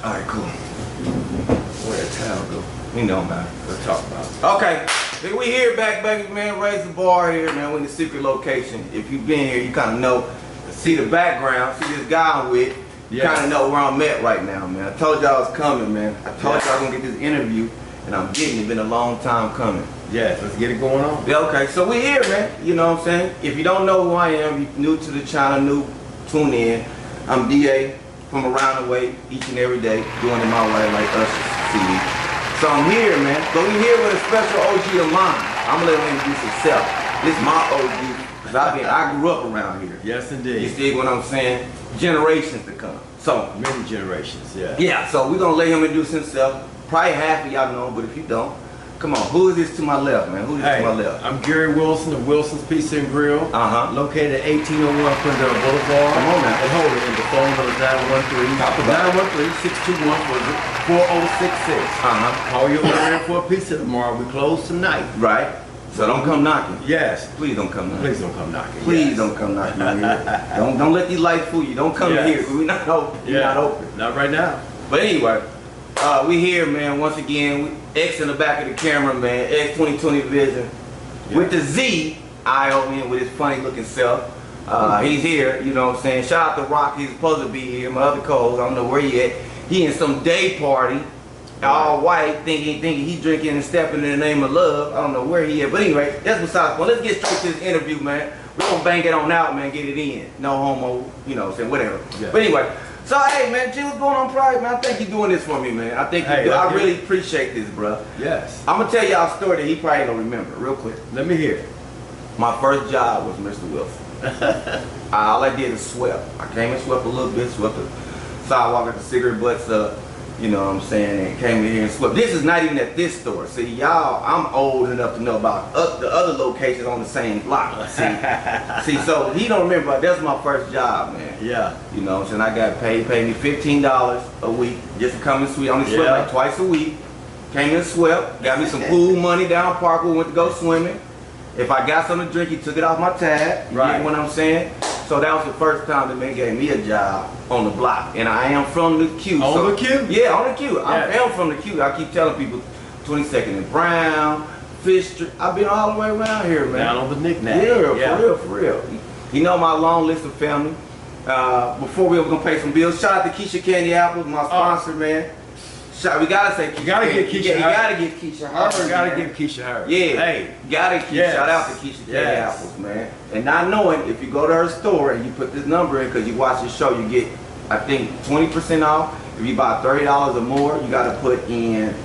All right, cool. Where the towel go? We know, man. Let's talk about it. Okay, we here back, baby, man. Raise the bar here, man. We're in the secret location. If you've been here, you kind of know. See the background. See this guy I'm with. You kind of know where I'm at right now, man. I told y'all I was coming, man. I told y'all I was gonna get this interview, and I'm getting it. It's been a long time coming. Yes, let's get it going on. Yeah, okay. So we're here, man. You know what I'm saying? If you don't know who I am, you're new to the channel, new, tune in. I'm DA from around the way, each and every day, doing it my way like us see. So I'm here, man. But we here with a special OG of mine. I'm gonna let him introduce himself. This is my OG. I grew up around here. Yes, indeed. You see what I'm saying? Generations to come. So many generations, yeah. Yeah, so we're gonna let him introduce himself. Probably half of y'all know him, but if you don't, come on. Who is this to my left, man? Who is this to my left? I'm Gary Wilson of Wilson's Pizza and Grill. Located at 1801 Quindale Boulevard. Come on now. And hold it, and the phone number is 913-621-4066. Call your order in for a pizza tomorrow. We close tonight. Right. So don't come knocking. Yes. Please don't come knocking. Please don't come knocking. Please don't come knocking. Don't let these lights fool you. Don't come here. We're not open. We're not open. Not right now. But anyway, we here, man. Once again, X in the back of the camera, man. X 2020 Vizion with the Z I-O-N with his funny looking self. He's here. You know what I'm saying? Shout out to Rock. He's supposed to be here. My other co-host, I don't know where he at. He in some day party. All white, thinking he drinking and stepping in the name of love. I don't know where he is, but anyway, that's besides the point. Let's get straight to this interview, man. We're gonna bang it on out, man. Get it in. No homo, you know what I'm saying, whatever. Yeah. But anyway, so hey, man, G, what's going on, Pride, man? I think you're doing this for me, man. I think you do. I really appreciate this, bro. Yes. I'm gonna tell y'all a story that he probably don't remember, real quick. Let me hear it. My first job was Mr. Wilson. All I did is swept. I came and swept a little bit, swept the sidewalk at the cigarette butts up. You know what I'm saying, and came in here and swept. This is not even at this store. See, y'all, I'm old enough to know about the other locations on the same block. See, so he don't remember, that's my first job, man. Yeah. You know what I'm saying, I got paid me $15 a week just to come and sweep. I only swept like twice a week. Came and swept, got me some pool money down Parkwood, went to go swimming. If I got something to drink, he took it off my tab. You get what I'm saying? So that was the first time the man gave me a job on the block. And I am from the Q. On the Q? Yeah, on the Q. I am from the Q. I keep telling people 22nd and Brown, Fish Street. I've been all the way around here, man. Down on the knick-knack. Yeah, for real. You know my long list of family. Before we were going to pay some bills, shout out to Keisha Candy Apples, my sponsor, man. We gotta say, you gotta get Keisha. You gotta get Keisha her. You gotta give Keisha her. Yeah. Hey. Gotta shout out to Keisha Candy Apples, man. And not knowing, if you go to her store and you put this number in, because you watch the show, you get, I think, 20% off. If you buy $30 or more, you gotta put in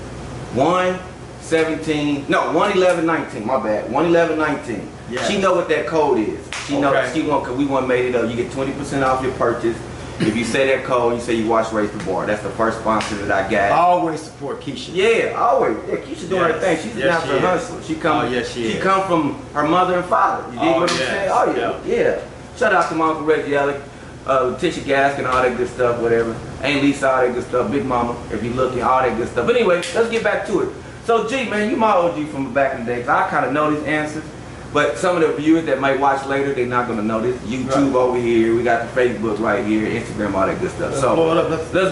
11119. My bad. 11119. Yeah. She know what that code is. She know. She want, cause we want made it up. You get 20% off your purchase. If you say that code, you say you watch Raise the Bar. That's the first sponsor that I got. I always support Keisha. Yeah, always. Yeah, Keisha doing her thing. She's a natural hustler. She come. She come from her mother and father. You dig what I'm saying? Oh yeah. Shout out to my Uncle Reggie Alec, Tisha Gask and all that good stuff, whatever. Aunt Lisa, all that good stuff. Big Mama, if you looking, all that good stuff. But anyway, let's get back to it. So G, man, you my OG from back in the day. I kind of know these answers. But some of the viewers that might watch later, they're not gonna know this. YouTube over here, we got the Facebook right here, Instagram, all that good stuff. Let's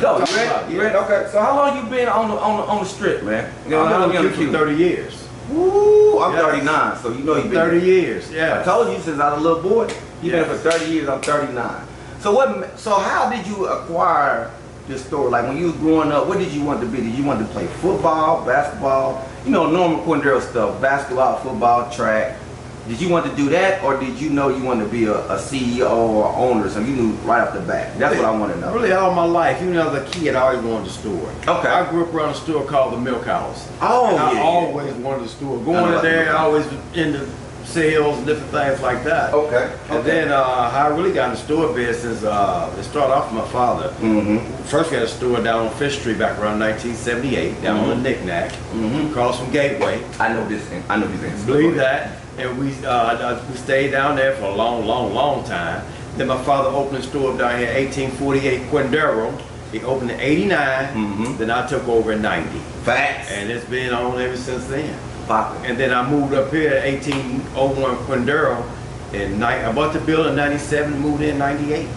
go. You ready? Okay. So how long you been on the strip, man? I've been on the queue for 30 years. Woo! I'm 39, so you know you've been 30 years. Yeah. I told you since I was a little boy. You've been for 30 years. I'm 39. So what? So how did you acquire this store? Like when you was growing up, what did you want to be? Did you want to play football, basketball? You know, normal Quindale stuff: basketball, football, track. Did you want to do that, or did you know you wanted to be a CEO or owner? So you knew right off the bat. That's what I want to know. Really, all my life, even as a kid, I always wanted a store. Okay. I grew up around a store called the Milk House. Oh, and I always wanted a store. Going in there, I always into sales and different things like that. Okay. And then how I really got in the store business, it started off with my father. First, we had a store down on Fish Street back around 1978, down on the knick-knack, across from Gateway. I know this thing. I know these things. Believe that. And we stayed down there for a long time. Then my father opened a store down here in 1848 Quindale. He opened in 89. Then I took over in 90. Facts. And it's been on ever since then. And then I moved up here in 1801 Quindale. I bought the building in 97, moved in 98.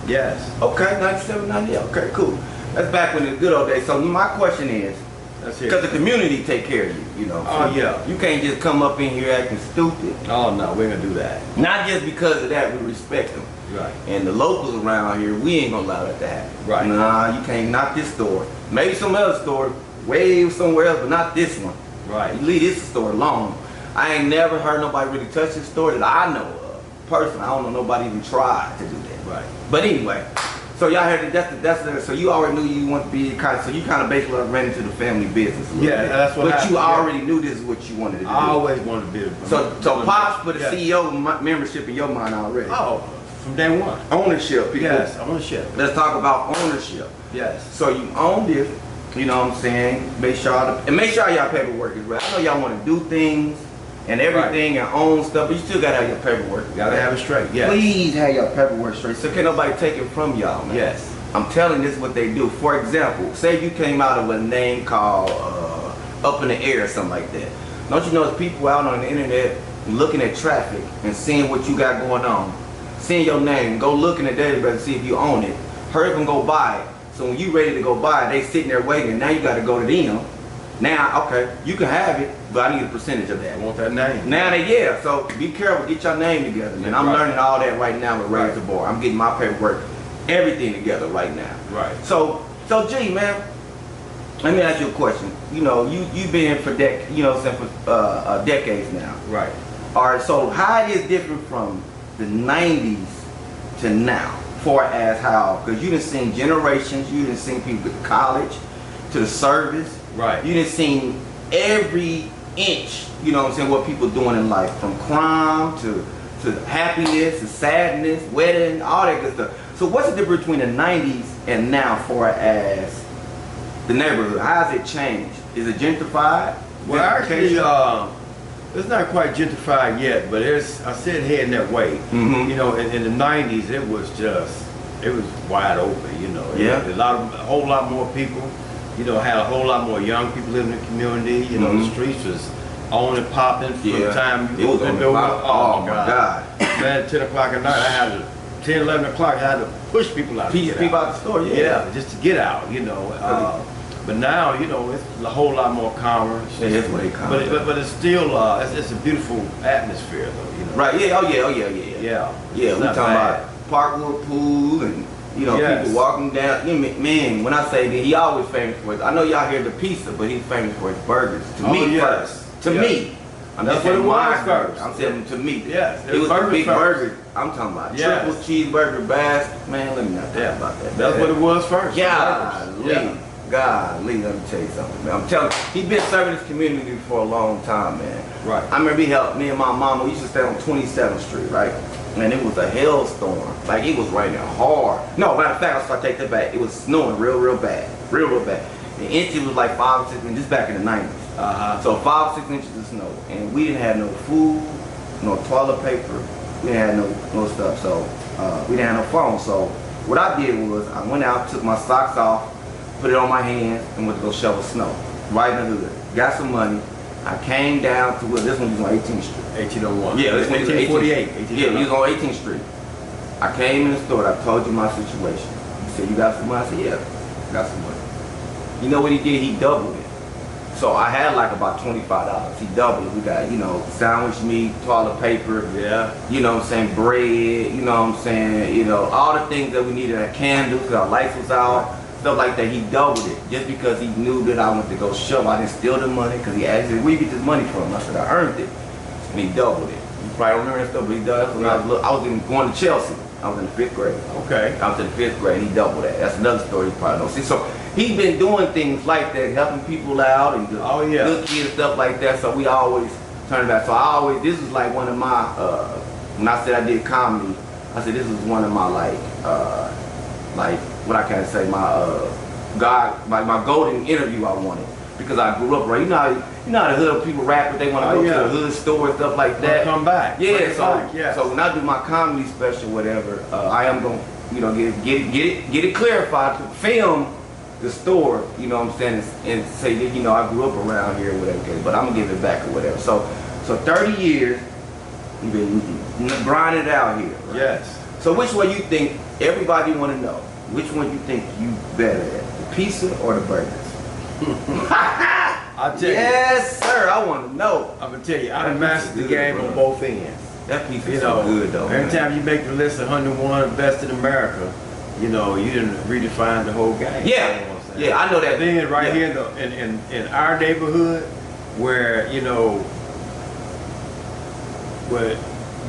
Yes. Okay, 97, 98. Okay, cool. That's back when the good old days. So my question is, because the community take care of you, you know. Oh, yeah. You can't just come up in here acting stupid. Oh, no, we ain't gonna do that. Not just because of that, we respect them. Right. And the locals around here, we ain't gonna allow that to happen. Right. Nah, you can't, not this store. Maybe some other store, way somewhere else, but not this one. Right. You leave this store alone. I ain't never heard nobody really touch this store that I know of. Personally, I don't know nobody even tried to do that. Right. But anyway, so y'all heard that so you already knew you want to be kind of, so you kind of basically ran into the family business a little bit. That's what But you already knew this is what you wanted to do. I always wanted to be the So Pops put a CEO membership in your mind already. Oh, from day one. Ownership, people. Yes, ownership. Let's talk about ownership. Yes. So you owned it, you know what I'm saying? Make sure y'all paperwork is right. I know y'all want to do things and everything and own stuff, but you still gotta have your paperwork. You gotta have it straight. Yes. Please have your paperwork straight, so can't nobody take it from y'all, man. Yes. I'm telling this is what they do. For example, say you came out of a name called Up in the Air or something like that. Don't you know there's people out on the internet looking at traffic and seeing what you got going on, seeing your name, go look in the database and see if you own it. Hurry up and go buy it. So when you ready to go buy it, they sitting there waiting. Now you got to go to them. Now, okay, you can have it, but I need a percentage of that. I want that name. Now so be careful, get your name together, man. I'm learning all that right now with Raise the Bar. I'm getting my paperwork, everything together right now. Right. So G, man, let me ask you a question. You know, you've been for decades now. Right. All right. So how it is different from the '90s to now, far as how? Because you done seen generations. You done seen people to college, to the service. Right. You done seen every inch. You know what I'm saying? What people doing in life, from crime to happiness, to sadness, wedding, all that good stuff. So what's the difference between the '90s and now, far as the neighborhood? How has it changed? Is it gentrified? Well, actually, it's not quite gentrified yet, but I said heading that way. Mm-hmm. You know, in the '90s, it was wide open. You know, a whole lot more people. You know, had a whole lot more young people living in the community. You know, the streets was on and popping from the time you opened the door. Oh my God. Man, 10 o'clock at night, I had to, 10, 11 o'clock, I had to push people out. People out the store, yeah, just to get out, you know. But now, you know, it's a whole lot more calmer. It's way calmer. But it's still, it's a beautiful atmosphere, though, you know. Right, yeah, Yeah, we talking about Parkwood Pool and, you know, people walking down. You know, man, when I say that, he always famous for it. I know y'all hear the pizza, but he's famous for his burgers. To me first. To me. That's what it was first. I'm saying to me. Yes, it was the big burger. I'm talking about triple cheeseburger basket. Man, let me not talk about that. That's what it was first. Golly, let me tell you something, man. I'm telling you, he's been serving this community for a long time, man. Right. I remember he helped me and my mama. We used to stay on 27th Street, right? And it was a hailstorm. Like, it was raining hard. No, matter of fact, I'll take that back. It was snowing real bad. Real bad. The inches was like 5 or 6 inches, just back in the 90s. So 5 or 6 inches of snow. And we didn't have no food, no toilet paper. We didn't have no stuff. So we didn't have no phone. So what I did was I went out, took my socks off, put it on my hands, and went to go shovel snow. Right in the hood. Got some money. I came down to this one was on 18th Street. 1801. Yeah, this one was 1848. Yeah, he was on 18th Street. I came in the store. I told you my situation. He said, "You got some money?" I said, "Yeah, I got some money." You know what he did? He doubled it. So I had like about $25. He doubled it. We got, you know, sandwich meat, toilet paper. Yeah. You know what I'm saying? Bread. You know what I'm saying? You know, all the things that we needed. Candles, because our lights was out. Stuff like that. He doubled it just because he knew that I went to go show. I didn't steal the money because he asked me, "Where you get this money from?" I said, "I earned it." And he doubled it. You probably don't remember that stuff, but he does. When I was going to Chelsea. I was in the 5th grade. Okay. I was in the 5th grade. He doubled that. That's another story you probably don't see. So he's been doing things like that, helping people out and good kids and stuff like that. So we always turn back. So this is like one of my, when I said I did comedy, I said this was one of my like what I can say, my golden interview I wanted. Because I grew up right, you know how the hood people rap, but they want to go to the hood store and stuff like that. Come back. Yeah, so when I do my comedy special, whatever, I am gonna, you know, get it clarified to film the store, you know what I'm saying, and say that, you know, I grew up around here, whatever, but I'm gonna give it back or whatever. So 30 years, you've been grinding it out here. Right? Yes. So which one you think everybody want to know? Which one you think you better at? pizza or the burgers? I'll tell you. Yes, sir. I want to know. I'm gonna tell you, I mastered the game on both ends. That pizza is so good though. Every time you make the list of 101 best in America, you know, you didn't redefine the whole game. Yeah, you know what I'm saying? yeah, I know that. Then right here in our neighborhood, where you know, where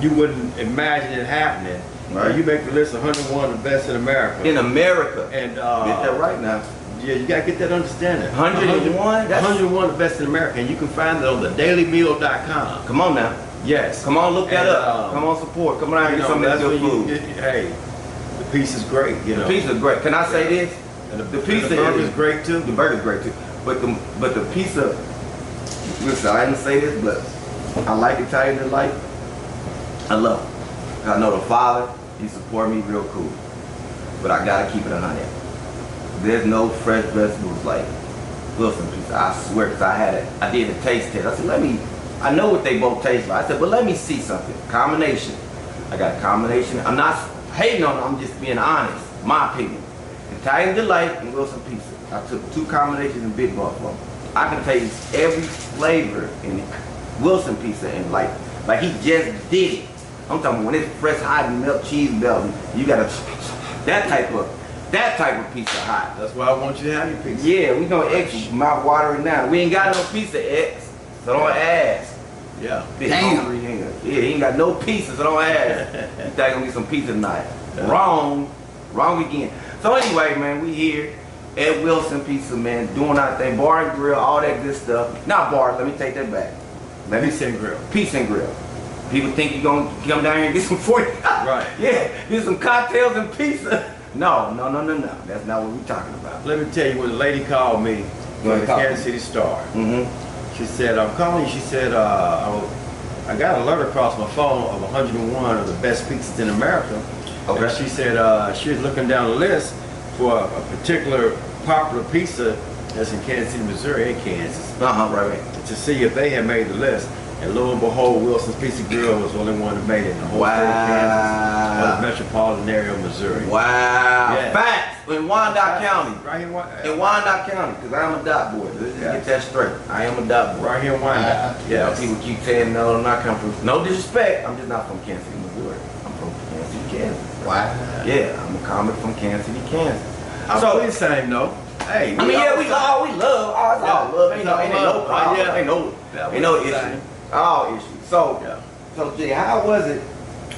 you wouldn't imagine it happening. Right. You make the list of 101 of the best in America. In America. And get that right now. Yeah, you gotta get that understanding. 101? That's 101 the best in America, and you can find it on thedailymeal.com. Come on now. Yes. Come on, look that up. Come on, support. Come on out and get some of that good food. Hey, the pizza is great. You know. The pizza is great. Can I say this? And the pizza is great too. The burger's great too. But the pizza. Listen, I didn't say this, but I like Italian delight. I love it. I know the father. He support me real cool. But I gotta keep it 100. There's no fresh vegetables like Wilson pizza. I swear, because I did a taste test. I said, I know what they both taste like. I said, but let me see something. Combination. I got a combination. I'm not hating on it, I'm just being honest. My opinion. Italian Delight and Wilson Pizza. I took 2 combinations in Big Buffalo. I can taste every flavor in Wilson Pizza and like he just did it. I'm talking when it's fresh hot and melt cheese melting, you gotta that type of pizza hot. That's why I want you to have your pizza. Yeah, we gonna X mouth watering now. We ain't got no pizza X, so don't ask. Yeah. Damn. Yeah, he ain't got no pizza, so don't ask. You think gonna get some pizza tonight? Yeah. Wrong again. So anyway, man, we here at Wilson Pizza, man, doing our thing, bar and grill, all that good stuff. Not bar, let me take that back. Pizza and grill. Pizza and grill. People think you're gonna come down here and get some 40. Right. Yeah, get some cocktails and pizza. No. That's not what we're talking about. Let me tell you, when the lady called me from the Kansas City Star, she said, I'm calling you. She said, I got an alert across my phone of 101 of the best pizzas in America. Okay. And she said she was looking down the list for a particular popular pizza that's in Kansas City, Missouri, and Kansas. Right. To see if they had made the list. And lo and behold, Wilson's Pizza Grill was the only one that made it in the whole state of Kansas, or the metropolitan area of Missouri. Wow. Yeah. Facts in Wyandotte County. Right here in Wyandotte County, because I am a dot boy. Let's get that straight. I am a dot boy. Right here in Wyandotte. Yeah, people keep saying, no, I'm not coming from. No disrespect. I'm just not from Kansas City, Missouri. I'm from Kansas City, Kansas. Wow. Yeah, I'm a comic from Kansas City, Kansas. So we the same though. Hey, I mean, we love. Ain't no problem. Ain't no issue. All issues. So Jay, how was it?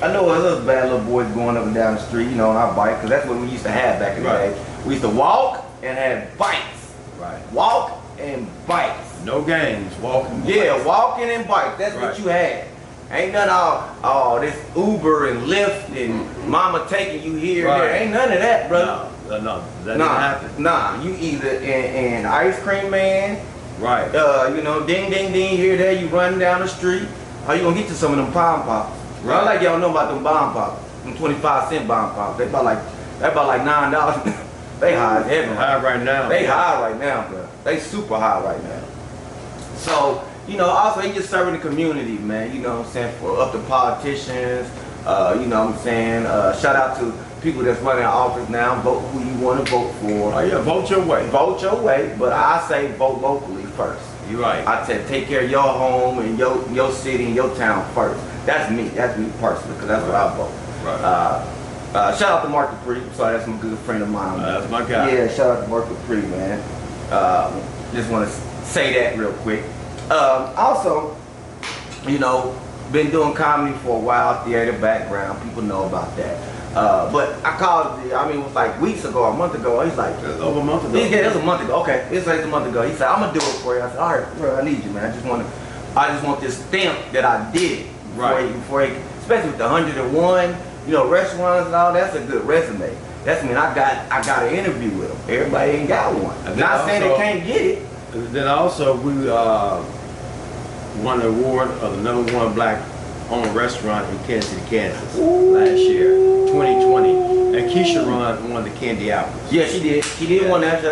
I know us bad little boys going up and down the street, you know, on our bike, because that's what we used to have back in the day. We used to walk and have bikes. Right. Walk and bikes. No games, walking. Yeah, walking and bikes. That's what you had. Ain't none all this Uber and Lyft and mama taking you here and there. Ain't none of that, brother. No, that didn't happen. Nah, you either in ice cream man. Right. You know, ding, ding, ding, here, there, you running down the street. How you gonna get to some of them bomb pops? Right. I like y'all know about them bomb pops. Them 25-cent bomb pops. They about like $9. They high as heaven. High right now. They high right now, bro. They super high right now. So, you know, also he just serving the community, man. You know what I'm saying? For up to politicians, you know what I'm saying? Shout out to people that's running office now. Vote who you want to vote for. Oh yeah, vote your way. Vote your way, but I say vote locally first. You're right. I said take care of your home and your city and your town first. That's me personally, because that's what I vote. Right. Shout out to Mark Dupree. Sorry, that's my good friend of mine. That's my guy. Yeah, shout out to Mark Dupree, man. Just want to say that real quick. Also, you know, been doing comedy for a while, theater background. People know about that. But I called, it was like weeks ago, a month ago. He's like, over a month ago. Yeah, it was a month ago. Okay, it's like a month ago. He said, I'm gonna do it for you. I said, all right, bro, I need you, man. I just want this stamp that I did before you, especially with the 101, you know, restaurants and all. That's a good resume. That's mean I got an interview with them. Everybody ain't got one. I'm not saying they can't get it. Then also we won the award of the #1 black-owned restaurant in Kansas City, Kansas last year, 2020. And Keisha won the Candy Apples. Yeah, she did. She did win that.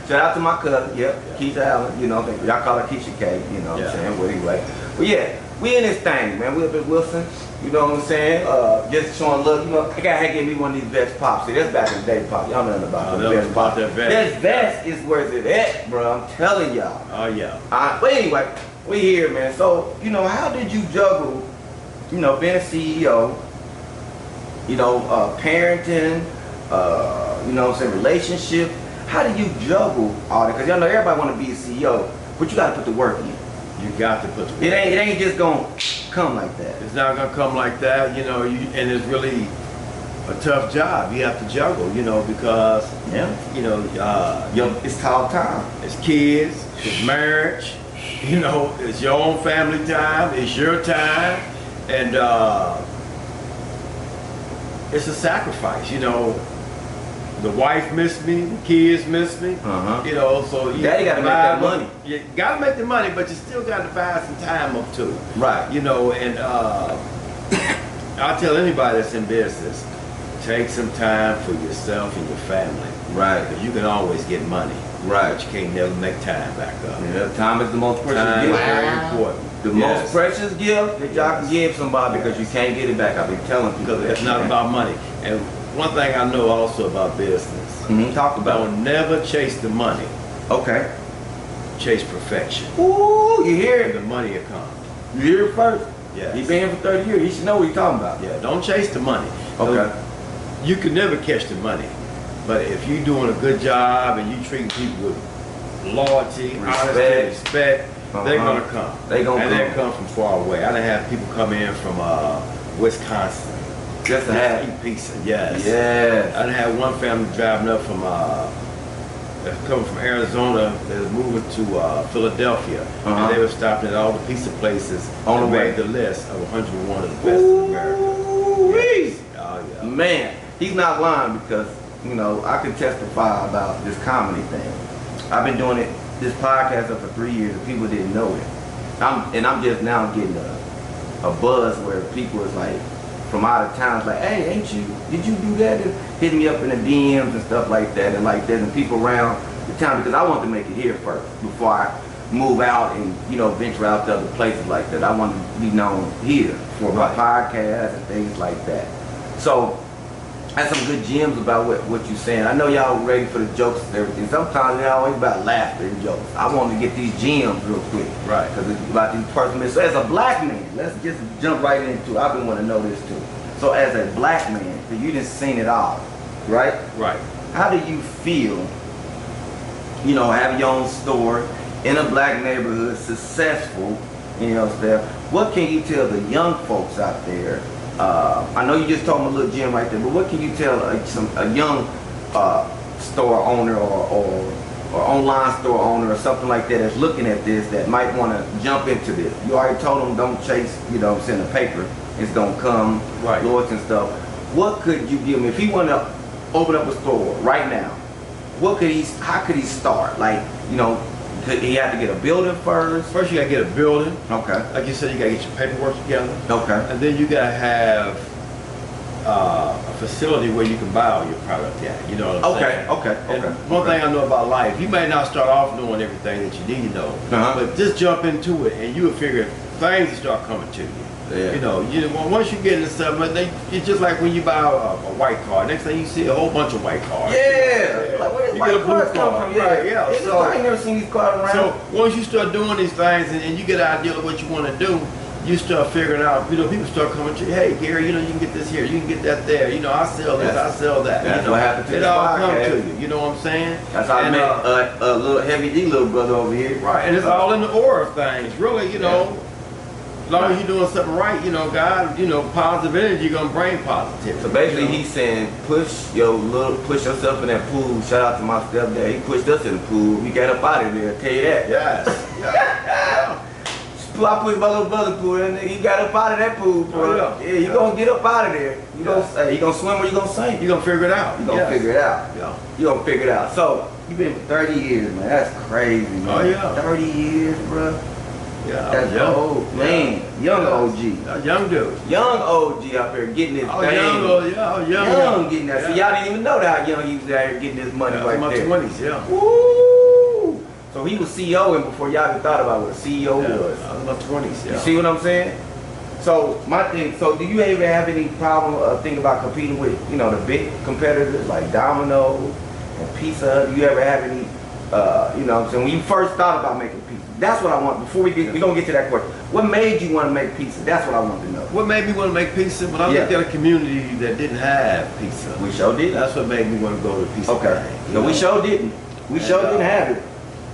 Shout out to my cousin. Yep, Keisha Allen. You know, y'all call her Keisha K. You know what I'm saying? Well, anyway, but yeah, we in this thing, man. We up in Wilson. You know what I'm saying? Just showing love. You know, I gotta give me one of these vest pops. See, that's back in the day, pop. Y'all know nothing about the vest pop. That vest is where it's at, bro. I'm telling y'all. Oh yeah. But anyway, we here, man. So, you know, how did you juggle, you know, being a CEO, you know, parenting, you know what I'm saying, relationship? How do you juggle all that? Because y'all know everybody want to be a CEO, but you got to put the work in. You got to put the work in. It ain't just going to come like that. It's not going to come like that, you know, and it's really a tough job. You have to juggle, you know, because, you know, it's called time. It's kids, it's marriage, you know, it's your own family time, it's your time, and it's a sacrifice, you know. The wife missed me, the kids missed me, you know, so you gotta make that money. You gotta make the money, but you still gotta buy some time up too. Right. You know, and I'll tell anybody that's in business, take some time for yourself and your family. Right. Because you can always get money. Right. But you can't never make time back up. Yeah, time is the most precious gift. Very important. The most precious gift that y'all can give somebody because you can't get it back. I've been telling people that. It's not about money. And one thing I know also about business, talk about don't never chase the money. Okay. Chase perfection. Ooh, you hear it? And the money will come. You hear it first? Yeah. He's been here for 30 years. He should know what he's talking about. Yeah, don't chase the money. Okay. You can never catch the money. But if you're doing a good job and you treating people with loyalty, honesty, respect, they're gonna come. They come from far away. I done have people come in from Wisconsin. Just to have eat pizza, yes. Yes. I done had one family driving up from coming from Arizona. They was moving to Philadelphia, and they were stopping at all the pizza places on the way. Made the list of 101 of the best in America. Yes. Oh yeah. Man, he's not lying because you know I can testify about this comedy thing. I've been doing this podcast for 3 years, and people didn't know it. I'm just now getting a buzz where people is like. From out of town, it's like, hey, did you do that? And hitting me up in the DMs and stuff like that, and like that, and people around the town, because I want to make it here first before I move out and, you know, venture out to other places like that. I want to be known here for my podcast and things like that. So, I had some good gems about what you're saying. I know y'all ready for the jokes and everything. Sometimes it's always about laughter and jokes. I want to get these gems real quick. Right. Because it's about these personal. So as a black man, let's just jump right into it. I've been wanting to know this too. So as a black man, because you done seen it all, right? Right. How do you feel, you know, having your own store in a black neighborhood, successful, you know, stuff? What can you tell the young folks out there? I know you just told me a little gym right there, but what can you tell a young store owner or online store owner or something like that that's looking at this that might want to jump into this? You already told them don't chase, you know, send a paper. It's gonna come, Lords and stuff. What could you give him if he wanted to open up a store right now? How could he start? Like, you know, could he have to get a building first? First you gotta get a building. Okay. Like you said, you gotta get your paperwork together. Okay. And then you gotta have a facility where you can buy all your product at. You know what I'm saying? Okay. One thing I know about life, you may not start off knowing everything that you need to know, but just jump into it and you will figure things will start coming to you. Yeah. You know, once you get into something, it's just like when you buy a white car. Next thing you see a whole bunch of white cars. Yeah. Like where does white cars come from? Right, yeah. So I ain't never seen these cars around. So once you start doing these things and you get an idea of what you want to do, you start figuring out, you know, people start coming to you, hey Gary, you know, you can get this here, you can get that there, you know, I sell this, I sell that. That's you know, what happened to it all comes to you, you know what I'm saying? That's how I met a little Heavy D little brother over here. Right, and it's all in the aura of things, really, you know. As long as you're doing something right, you know, God, you know, positive energy, you're gonna bring positivity. So basically, he's saying push yourself in that pool. Shout out to my stepdad. He pushed us in the pool. We got up out of there. I tell you that. Yes. Yeah. I pushed my little brother pool, and he got up out of that pool, bro. Yeah, you gonna get up out of there. You gonna swim or you gonna sink? You gonna figure it out. You gonna figure it out. Yeah. You gonna figure it out. So you've been for 30 years, man. That's crazy, man. Oh yeah. 30 years, bro. Yeah, that's old, man. Young OG. Young dude. Young OG out there getting his thing. Young getting that. See, y'all didn't even know that how young he was out here getting his money right there. there. In my 20s, yeah. Woo! So he was CEO and before y'all even thought about what a CEO was. I was in my 20s, You see what I'm saying? So my thing, so do you ever have any problem thinking about competing with, you know, the big competitors like Domino's and Pizza Hut? Do you ever have any, you know what I'm saying, when you first thought about making pizza? That's what I want, before we're gonna get to that question. What made you want to make pizza? That's what I want to know. What made me want to make pizza? When I looked at a community that didn't have pizza. We sure did. That's what made me want to go to pizza. Okay. No, we sure didn't. We sure didn't have it.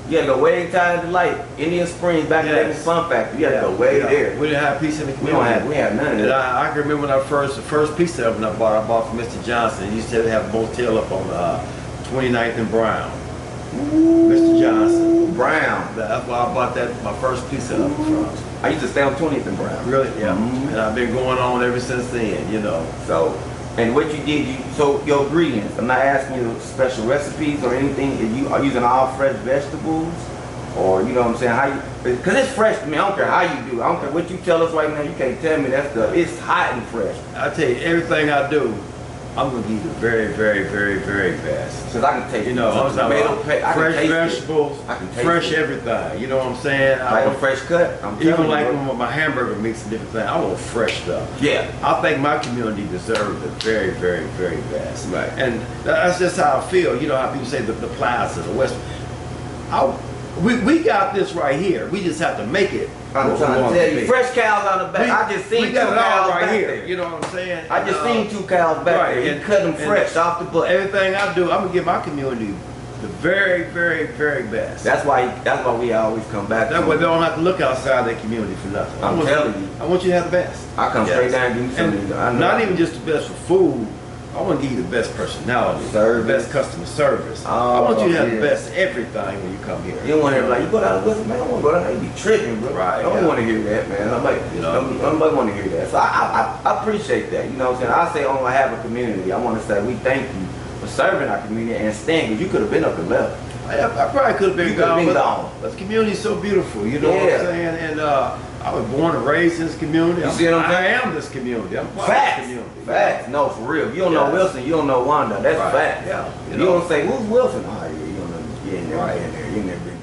You had to go way inside the light, Indian Springs, back in the Fun Factory. You had to go way there. We didn't have pizza in the community. We had none of that. I can remember when the first pizza oven I bought from Mr. Johnson. He used to have a motel up on 29th and Brown. Ooh. Mr. Johnson. Brown. That's why I bought my first pizza oven from. I used to stay on 20th and Brown. Really? Yeah. And I've been going on ever since then, you know. So, and what you did, so your ingredients, I'm not asking you special recipes or anything. You are using all fresh vegetables, or you know what I'm saying? How you? Because it's fresh to me. I don't care how you do. I don't care what you tell us right now. You can't tell me that stuff. It's hot and fresh. I tell you, everything I do, I'm gonna give you the very, very, very, very best. Because I can taste, you know, fresh vegetables, I can taste fresh everything. You know what I'm saying? Like a fresh cut. Even like when my hamburger meats and different things, I want fresh stuff. Yeah. I think my community deserves the very, very, very best. Right. And that's just how I feel. You know how people say the Plaza, the West. We got this right here. We just have to make it. I'm trying to tell you, fresh cows on the back. I just seen two cows right here. There. You know what I'm saying? I just seen two cows back there. You cut them fresh off the butt. Everything I do, I'm gonna give my community the very, very, very best. That's why we always come back. That way they don't have to look outside their community for nothing. I'm telling you. I want you to have the best. I come straight down and give you something. Not even just the best for food. I want to give you the best personality, the best customer service. I want you to have the best everything when you come here. You don't want to hear like, you go down to Wilson, man, I want to go down there, you be tripping, bro. Right, I don't want to hear that, man. Nobody want to hear that. So I appreciate that, you know what I'm saying? I say on behalf of community, I want to say we thank you for serving our community and staying, because you could have been up and left. I probably could have been gone. But the community is so beautiful, you know what I'm saying? And I was born and raised in this community. You see what I'm saying? I am this community. I'm part facts. of this community. Facts. No, for real. If you don't know Wilson, you don't know Wanda. That's facts. Yeah. You don't say, who's Wilson? Oh, yeah, you don't know. You ain't never been there. You ain't never been